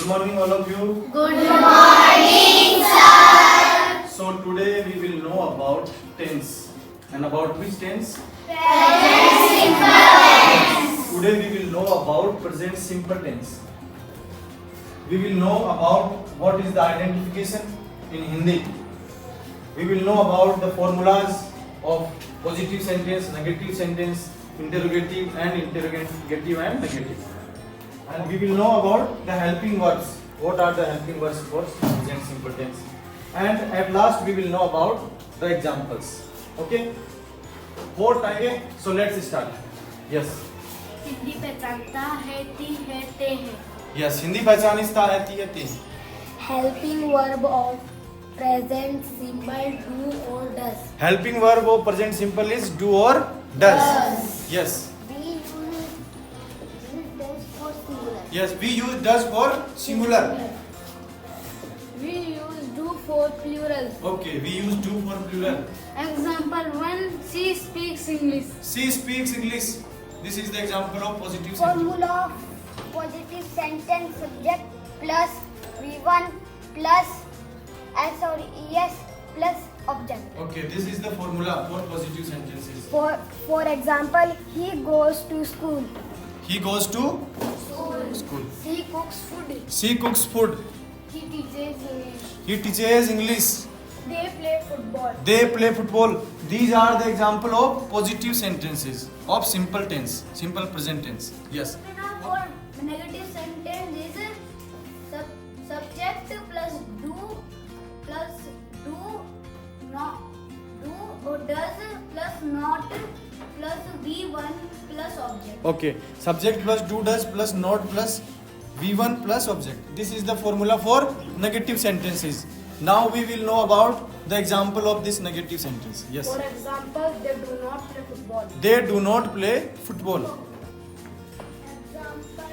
morning, all of you. Good morning, sir. So today we will know about tense. And about which tense? Present simple tense. Today we will know about present simple tense. We will know about what is the identification in Hindi. We will know about the formulas of positive sentence, negative sentence, interrogative and interrogative and negative. And we will know about the helping verbs. What are the helping verbs for present simple tense? And at last we will know about the examples. Okay? 4 time. So let's start. Yes. Hindi पहचानता है ती है ते है. Yes. Hindi पहचानता है ती है ते. Helping verb of present simple do or does. Helping verb of present simple is do or does. Yes. We use does for singular. Yes. We use does for singular. We use do for plural. Okay. We use do for plural. Example 1. She speaks English. She speaks English. This is the example of positive sentence. Formula of positive sentence subject plus V1 plus S or ES plus object. Okay. This is the formula for positive sentences. For example, he goes to school. He goes to school. She cooks food. She cooks food. He teaches English. He teaches English. They play football. They play football. These are the example of positive sentences of simple tense, simple present tense. Yes. For negative sentence is subject plus do not do or does plus not plus V1 plus object. Okay. Subject plus do does plus not plus V1 plus object. This is the formula for negative sentences. Now we will know about the example of this negative sentence. Yes. For example, they do not play football. They do not play football. Example,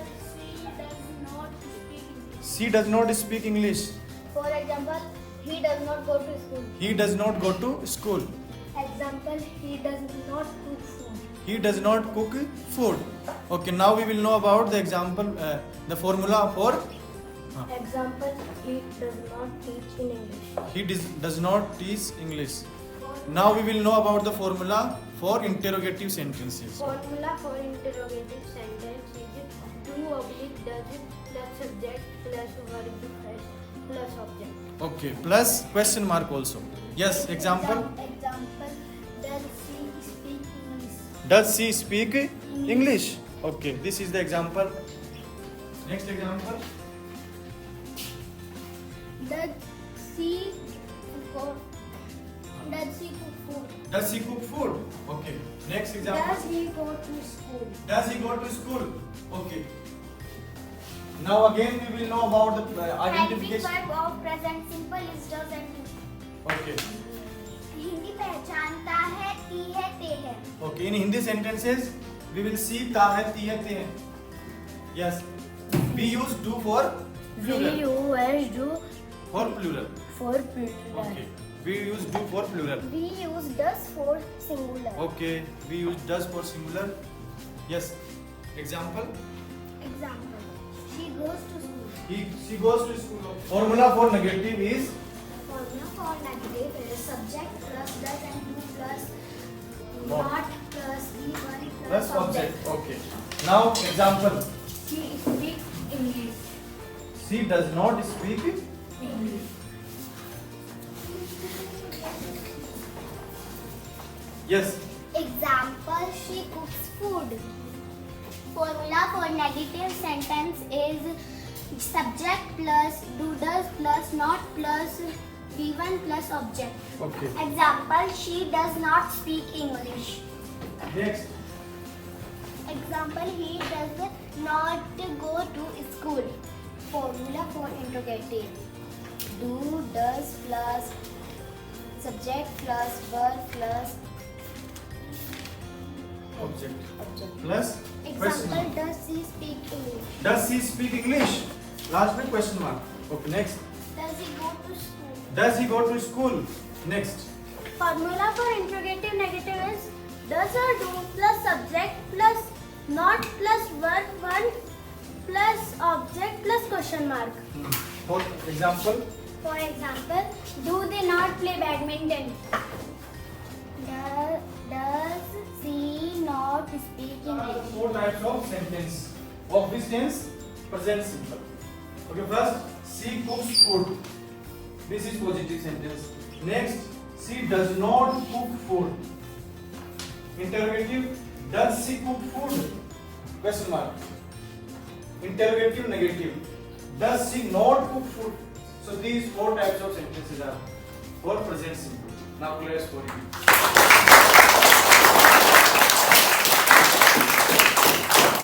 She does not speak English. For example, he does not go to school. He does not go to school. Example, he does not cook food. He does not cook food. Okay. Now we will know about the example, the formula for Example, he does not teach in English. he does not teach English. Now we will know about the formula for interrogative sentences. Formula for interrogative sentence is do oblique does plus subject plus verb plus object. Okay, plus question mark also. Yes, example. Example, does she speak English? Does she speak English? Okay, this is the example. Next example. Does she cook food? Does she cook food? Okay. Next example. Does he go to school? Does he go to school? Okay. Now again we will know about the Helping identification. verb of present simple is does and do. Okay. Hindi पहचानता है ती है ते है. Okay. In Hindi sentences, we will see ta hai, ti hai, te hai. Yes. We use do for plural. use do For plural. for plural. Okay. We use do for plural. We use does for singular. Okay. We use does for singular. Yes. Example. Example, she goes to school. She goes to school. Formula for negative is Formula for negative is subject plus does and do plus Not. not plus V1 plus object. Okay. Now example. She speaks English. She does not speak English. Yes. Example, she cooks food. Formula for negative sentence is subject plus do does plus not plus V1 plus object. Okay. Example, she does not speak English. Next. Example, he does not go to school. Formula for interrogative. Do, does plus subject plus verb plus Object. object. Plus Example, question. does she speak English? Does she speak English? Last में question mark. Okay. Next. Does he go to school? Does he go to school? Next. Formula for interrogative negative is does or do plus subject plus not plus verb 1 plus object plus question mark. For example, For example, do they not play badminton? Does she not speak English? four types of sentence. Of which tense? Present simple. Okay, first, she cooks food. This is positive sentence. Next, she does not cook food. Interrogative, does she cook food? Question mark. Interrogative, negative. Does she not cook food? So these four types of sentences are for present simple. Now class for you.